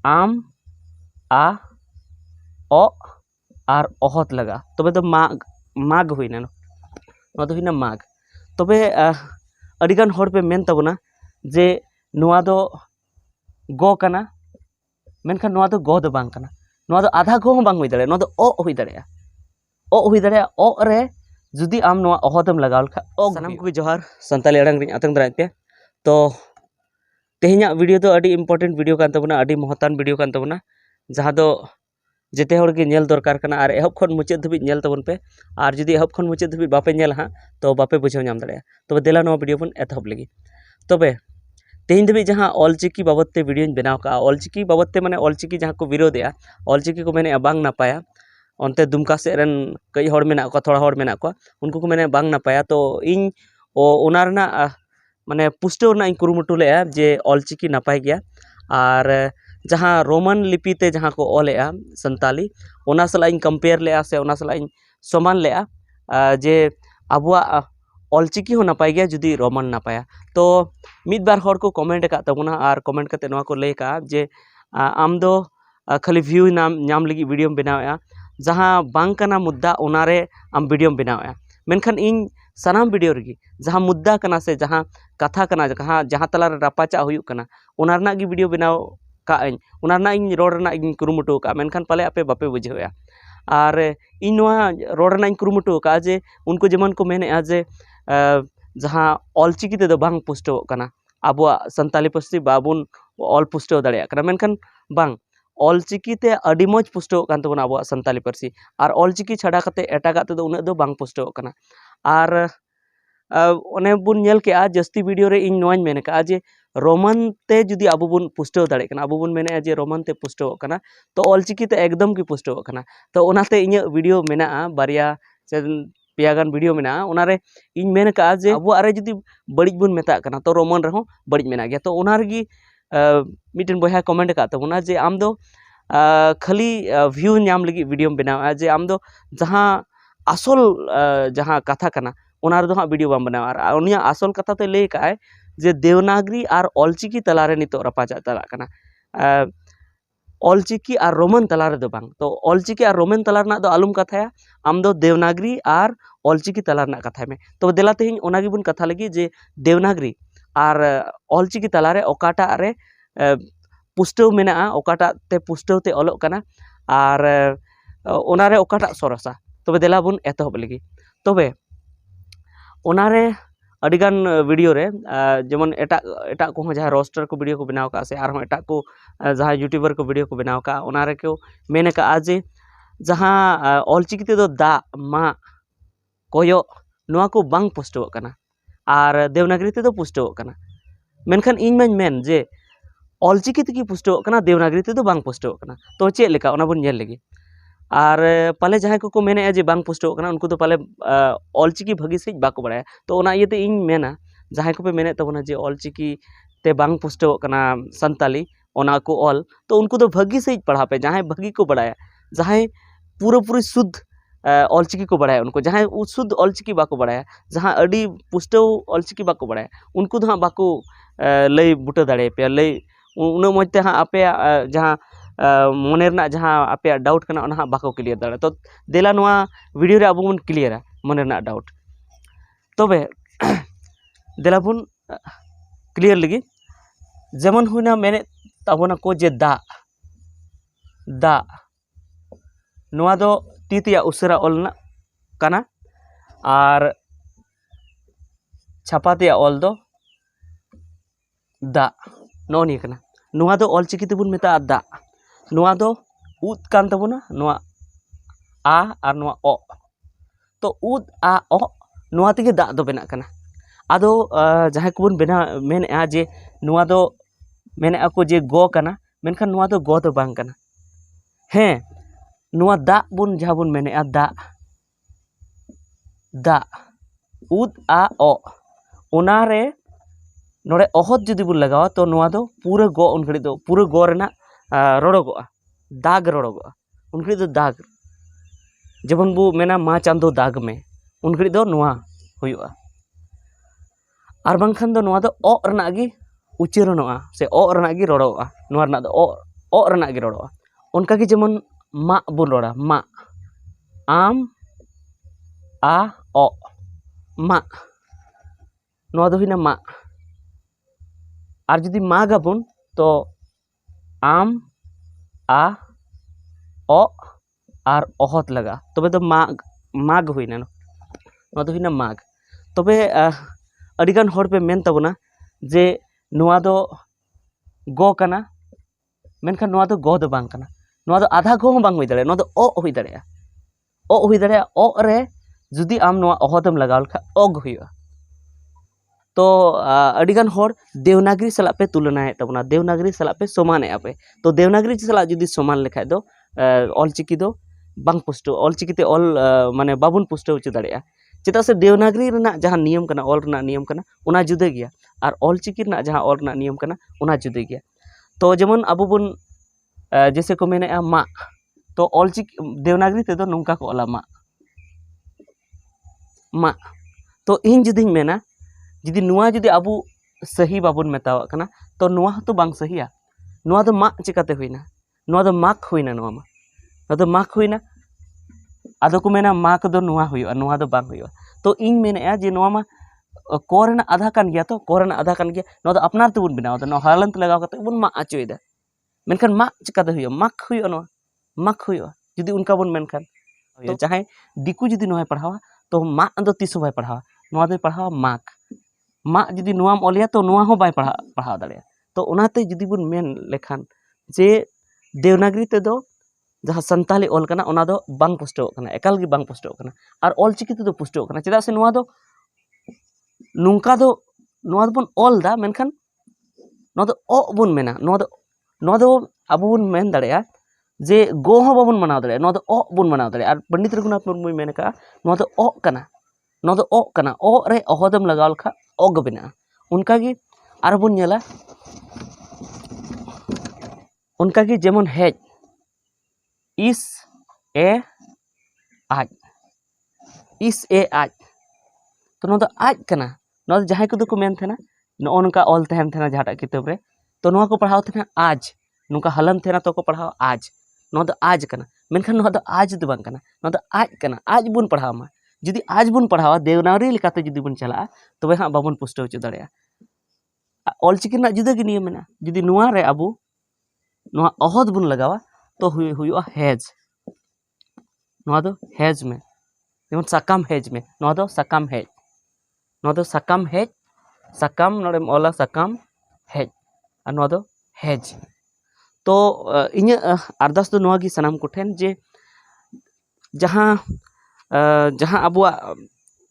आम आ ओ और अहत लगा तबे तो माग माग हुईना नोआ दो हुईना माग तबे अडिगान हर पे मेन तबना जे नोआ दो गो कना मेनखान नोआ दो गो दो बांग कना नोआ दो आधा गो बांग हुई दाड़े नोआ दो ओ हुई दाड़े ओ रे जुदी आम नोआ अहतम लगाव लखा ओ सनाम को जोहार संताली अड़ंग रिं आतंग दराज पे तो तेहना वीडियो तो अड़ी इम्पोर्टेंट वीडियो कान तबना अड़ी महत्तान वीडियो कान तबना जहाँ दो जेते हर के नेल दरकार कना और एहब खन मुचाद धबिज नेल तबन पे और जुदी एहब खन मुचाद धबिज बापे नेल हाँ तो बापे बुझाव नाम दाड़े तबे देला नोआ वीडियो बन एतहब लगी तबे तेहन धबिज जहाँ ऑलचिकी बाबदते वीडियो बनाव का ऑलचिकी बाबदते माने ऑलचिकी जहाँ को विरोधया ऑलचिकी को मैंने बांग नापाया onte dumka seren kai hor mena ko thoda hor mena ko unku ko mene bang napaya to इन ओना रना माने पुष्टो ना इन कुरुमुटु ले जे ऑलचिकी नापाय गया और जहाँ रोमन लिपि ते जहाँ को ऑलेआ संताली ओना सला इन कंपेयर ले से ओना सला इन समान ले जे अबुआ ऑलचिकी हो नापाय गया जुदी रोमन नापाया तो मिद बार हर को कमेंट का तबना और कमेंट करते नोआ को ले का जे आम दो खाली व्यू नाम लगी वीडियो बनाया जहाँ बांग कना मुद्दा उनारे आम वीडियो बनाया मेनखान इन सानाम वीडियो रगी जहाँ मुद्दा कना से जहाँ कथा कना जहाँ तला रापाचा हुयुक कना उना रना गी वीडियो बनाव का उना रना इन रोड रना इन कुरुमुटु का मेनखान पाले आपे बापे बुझेया और इन नोआ रोड रना इन कुरुमुटु का जे उनको जेमन को मेने जे जहाँ ऑलचिकी ते दो बांग पुष्टो कना आबुआ संताली पस्ती बाबुन ऑल पुष्टो दाड़ेया कना मेनखान बांग ऑलचिकी ते अडी मज पुष्टो कान तबना आबुआ संताली पारसी और ऑलचिकी छाड़ा कते एटागा ते दो उना दो बांग पुष्टो कना और ओने बुन नेल के आ जस्ती वीडियो रे इन नोआñ मेने का जे रोमन ते जुदी आबु बुन पुष्टो दाड़े कना आबु बुन मेने जे रोमन ते पुष्टो कना तो ऑलचिकी ते एकदम की पुष्टो कना तो ओनाते इᱧ वीडियो मेना बारिया से पेया गान वीडियो मेना ओनारे इन मेन का जे आबु आरे जुदी बड़िज बुन मेता कना तो रोमन रहो बड़िज मेना गया तो ओना रगी मिटन बया कमेंट का तबना जे आम दो खाली व्यू नाम लगी वीडियो बनावा जे आम दो जहाँ आसल जहाँ कथा कना ओना रे दो हाँ वीडियो बाम बनावा और उनिया आसल कथा ते ले का जे देवनागरी और ऑलचिकी तलारे नितो रपाचा तला कना ऑलचिकी और रोमन तलारे दो बांग तो ऑलचिकी और रोमन तलार ना दो आलुम कथाया आम दो देवनागरी और ऑलचिकी तलार ना कथा में तो देला तेहिं ओना गी बुन कथा लगी जे देवनागरी और ऑलचिकी तलारे ओकाटा रे पुष्टव मेना ओकाटा ते पुष्टव ते ऑलोग कना और ओनारे ओकाटा सरसा तबे देला बुन एतहब लगी तबे ओनारे अडिगान वीडियो रे जेमन एटा एटा को जहाँ रोस्टर को वीडियो को बनाव का से आर एटा को जहाँ यूट्यूबर को वीडियो को बनाव का ओनारे को मेने का जे जहाँ ऑलचिकी ते दो दा मा कोयो नोआ को बांग पुष्टव कना और देवनागरी ते दो पुष्टव कना मेनखान इन माñ मेन जे ऑलचिकी ते की पुष्टव कना देवनागरी ते दो बांग पुष्टव कना तो चेक लेका ओना बुन नेल लगी और पाले जहाँ को मेने जे बांग पुष्टव कना उनको तो पाले ऑलचिकी भगी से बाको बड़ाया तो ओना इयते इन मेना जहाँ को पे मेने तबना जे ऑलचिकी ते बांग पुष्टव कना संताली ओना को ऑल तो उनको तो भगी से पढ़ा पे जहाँ भगी को बड़ाया जहाँ पूरी शुद्ध ऑलचिकी को बढ़ाया उनको जहाँ शुद्ध ऑलचिकी बाको बढ़ाया जहाँ अड़ी पुष्टव ऑलचिकी बाको बढ़ाया उनको तो हाँ बाको लय बुटा दाड़े पे लय उन मजते हाँ आपे जहाँ मने जहाँ आपे डाउट करना उना हाँ बाको क्लियर दाड़े तो देला नोआ वीडियो रे अबो बन क्लियरा मने डाउट तबे देला बुन क्लियर लगी जेमन हुना मेने तबना को जे दा दा नोआ दो तीतिया उसरा ऑलना कना और छापातिया ऑल दो दा नोनी कना नोआ दो ऑलचिकी तेबुन मेता दा नोआ दो उद कान तबुना नोआ आ और नोआ ओ तो उद आ ओ नोआ तेगे दा दो बेना कना आदो जहाँ को बुन बेना मेने आ जे नोआ दो मेने ako जे गो कना मेनखान नोआ दो गो दो बांग कना हैं नोआ दा बुन जहाँ बुन मेने आ दा उद आ ओ ओनारे नोड़े अहत जुदी बुन लगावा तो नोआ दो पूरा गो उन घड़ी दो पूरा गो रेना रोड़ोगोआ दाग रोड़ोगोआ उन घड़ी दो दाग जेबन बु मेना मा चांदो दाग में उन घड़ी दो नोआ हुयुआ आर बांखान दो नोआ दो ओ रना गी उच्चारणोआ से ओ रना गी रोड़ोआ नोआ रना दो ओ रना गे रोड़ा उनका के जेमन मा बन रोड़ा मा आम आ ओ मा नोआ दो हुइना मा और जुदी मा गाबन तो आम आ ओ और अहत लगा तबे तो माग माग हुइना नोआ दो हुइना माग तबे अडिगान हर पे मेन ताबोना जे नोआ दो गो कना मेनखान नोआ दो गो दो बांग कना नोआ दो आधा गो बांग हुई दाड़े नोआ दो ओ हुई दाड़े ओ रे जुदी आम नोआ अहतम लगाव लखा ओग हुइया तो अडिगान हर देवनागरी सला पे तुलनाए ताबोना देवनागरी सला पे समाने पे तो देवनागरी सला जुदी समान लेखाय दो ऑलचिकी दो बांग पुष्टो ऑलचिकी ते ऑल माने बाबुन पुष्टो च दाड़ेया चेदा से देवनागरी रना जहां नियम कना ऑल रना नियम कना उना जुदे गया और ऑलचिकी रना जहां ऑल रना नियम कना उना जुदे गया तो जेमन अबो बुन जैसे को मेने मा तो ऑलचिकी देवनागरी ते दो नोंका को ऑला मा तो इन जुदी मेना जुदी नुआ जुदी अबो सही बाबुन मेतावा कना तो नुआ तो बांग सहीया नुआ दो मा चिकाते हुइना नुआ दो माक हुइना नुआ दो माक हुइना आदो को मेना माक दो नुआ हुइया नुआ दो बांग हुइया तो इन मेने जे नुआ मा कोरना आधा कान गया तो कोरना आधा कान गया नुआ दो अपनार ते बुन बनाव नो हालंत लगाव कते बुन मा आचोयदा मेनखान मा चिकाते हुइया माक हुइया नुआ माक हुइया जुदी उनका बुन मेनखान तो चाहे दिकु जुदी नुआ पढ़ावा तो मा दो तीसो बाय पढ़ावा नुआ दो पढ़ावा माक मा जुदी नुआम ओलिया तो नुआ हो बाय पढ़ाव दाड़े तो उनाते जुदी बुन मेन लेखान जे देवनागरी ते दो जहाँ संताली ऑल कना उना दो बांग पुष्टो कना एकाल गे बांग पुष्टो कना और ऑलचिकी ते दो पुष्टो कना चेदा से नुआ दो नुंका दो नुआ दो बुन ऑल दा मेनखान नुआ दो ओ बुन मेना नुआ दो अबो बुन मेन दाड़ेया जे गो हो बाबुन मनाव दाड़ेया नुआ दो ओ बुन मनाव दाड़ेया और पंडित रघुनाथ मुर्मू मेन का नुआ दो ओ कना नुआ दो ओ कना ओ रे अहदम लगाव लखा ओग बना उनका गे आर बुन नेला उनका गे जेमन हेज इस ए आज इस ए आज तो नो आज कना नो जहां को को मेन थेना नो नका ऑल तहन थेना जहाटा किताब रे तो नो को पढ़ाव थेना आज नुका हलन थेना तो को पढ़ाव आज नो आज कना मेनखान नो आज दो बांग कना नो आज कना आज बुन पढ़ाव मा जुदी आज बुन पढ़ावा देवनागरी लेकाते जुदी बुन चला तबे हां बाबुन पुष्टो च दाड़ेया ऑलचिकी ना जुदा गे नियम मेना जुदी नुआ रे अबो नुआ अहद बुन लगावा तो हुयुआ हेज नुआ दो हेज में जेमन साकाम हेज में नुआ दो साकाम हेज नुआ दो साकाम हेज साकाम नोडे ऑला साकाम हेज और नुआ दो हेज तो इन्या अरदास दो नुआ गी सनाम कोठेन जे जहां जहां अबुआ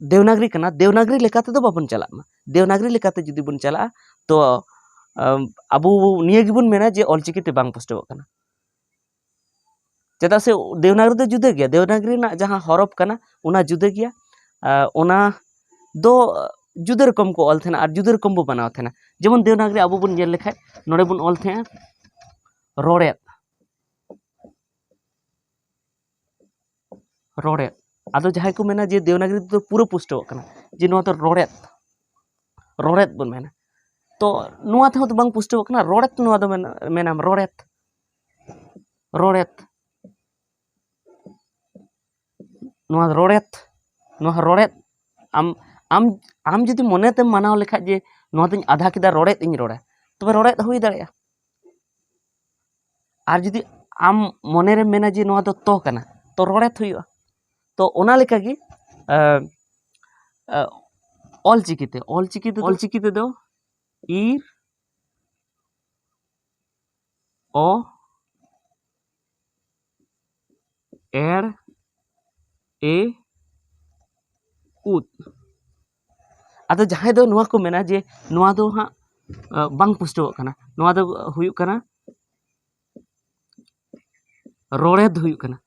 देवनागरी कना देवनागरी लेकाते दो बाबन चला देवनागरी लेकाते जुदी बुन चला तो अबु निये गिबुन मेना जे ऑलचिकी ते बांग पुष्टो कना चेदा से देवनागरी दो जुदे गया देवनागरी ना जहां हरफ कना उना जुदे गया उना दो जुदे रकम को ऑल थेना और जुदे रकम बो बनाव थेना जेमन देवनागरी अबु बुन नेल लेखाय नोडे बुन ऑल थे रोड़ेत रोड़ेत आदो जहां को मेना जे देवनागरी तो पूरा पुष्टो कना जे नो तो रोड़ेत बन मेना तो नुआ थे तो बांग पुष्टो कना रोड़ेत नुआ दो मेनाम रोड़ेत रोड़ेत नुआ रोड़ेत आम आम आम जुदी मने ते मानाव लेखा जे नुआ तो आधा किदा रोड़ेत इन रोड़ा तबे रोड़ेत हुई दाड़ेया और जुदी आम मने रे मेना जे नुआ तो कना तो रोड़ेत हुई तो ओना लेका गे ऑलचिकी ते दो ईर ओ एर ए उद आदो जहां दो नुआ को मेना जे नुआ दो हां बांग पुष्टो कना नुआ दो हुयु कना रोड़े दो हुयु कना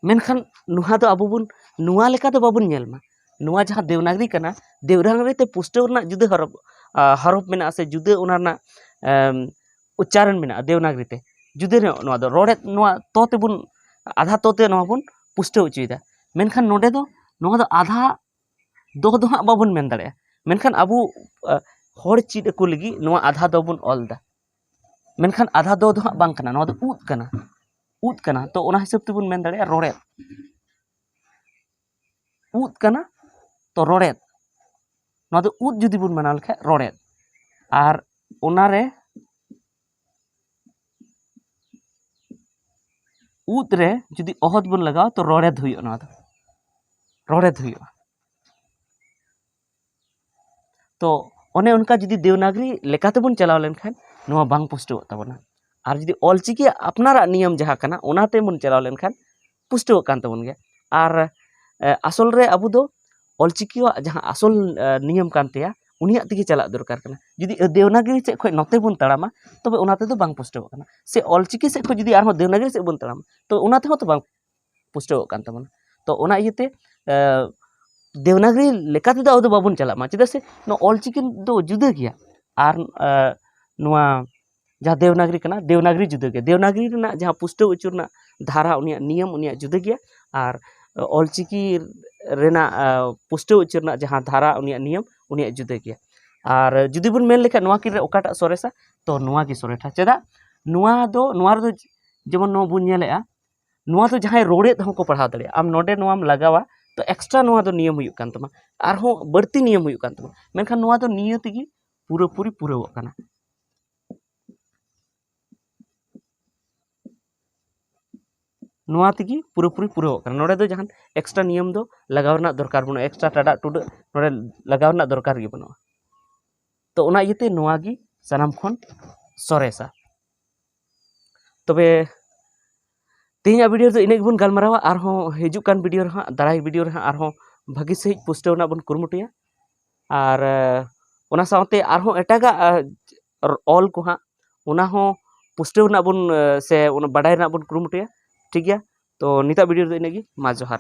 मेनखान नुआ दो अबो बुन नुआ लेका तो बाबुन नेल मा नुआ जहां देवनागरी कना देवनागरी ते पुष्टो ना जुदे हरफ मेना से जुदे उना ना उच्चारण मेना देवनागरी ते जुदे नुआ दो रोड़े नुआ तो ते बुन आधा तो ते नुआ बुन पुष्टो उचुइदा मेनखान नोडे दो नुआ दो आधा दो हां बाबुन मेन दाड़ेया मेनखान अबु हर चीज को लगी नुआ आधा दो बुन ऑल दा मेनखान आधा दो हाँ बांग कना नवा दो ऊद कना तो ओना हिसाब तेबुन मेन दाड़े रोड़ेद ऊद कना तो रोड़ेद नवा दो ऊद जुदी बुन मना लेखा रोड़ेद आर ओनारे ऊद रे जुदी अहद बुन लगाओ तो रोड़ेद हुई नवा दो रोड़ेद हुई तो ओने उनका जुदी देवनागरी लेकाते बुन चलाव लेनखान नवा बांग पुष्टो तबना और जुदी ऑलचिकी अपनारा नियम जहाँ कना ओनाते बुन चलाव लेनखान पुष्टो कान तबन गे और आसल रे अबु दो ऑलचिकी जहाँ आसल नियम कानतेया उनिया तिगी चला दरकार कना जुदी देवनागरी से खय नते बुन तड़ामा तबे ओनाते दो बांग पुष्टो कना से ऑलचिकी से खय जुदी आरो देवनागरी से बुन तड़ामा तो ओनाते हो तो बांग पुष्टो कान तबना तो ओना इयते देवनागरी लेकाते दो बाबुन चलामा चेदा से नो ऑलचिकी दो जुदा गया और नुआ जहाँ देवनागरी कना देवनागरी जुदा गया देवनागरी ना जहाँ पुष्टो उचुरना धारा उनिया नियम उनिया जुदा गया और ऑलचिकी रेना पुष्टो उचुरना जहाँ धारा उनिया नियम उनिया जुदा गया और जुदी बुन मेन लेखा नुआ की ओकाटा सोरेसा तो नुआ की सोरेठा चेदा नुआ दो जेमन नो बुन नेलेआ नुआ तो जहाँ रोड़े हो को पढ़ाव दड़े आम नोडे नुआम लगावा तो एक्स्ट्रा नुआ दो नियम हुयुक कान तमा आरहों बढ़ती नियम हुयुक कान तमा मेनखान नुआ दो नियम तेगी पूरी पुरावो काना नुआ तेगी पूरी पुरावो काना नोडे दो जहां एक्स्ट्रा नियम दो लगावना दरकार बनो एक्स्ट्रा टाडा टुडा नोडे लगावना दरकार गे बनो तो ओना इयते नुआ गी सनाम खन सरेसा तबे तेहना वीडियो तो इनेग बुन गलमारावा आरहों हिजुक कान वीडियो रहा दाराई वीडियो रहा आरहों भागी सही पुष्टवना बुन कुरमुटिया और ओना सावते आरहों एटागा ऑल को हाँ ओना हों पुष्टवना बुन से ओना बडाय ना बुन कुरमुटिया ठीक गया तो निता वीडियो तो इनेगी मा जोहार।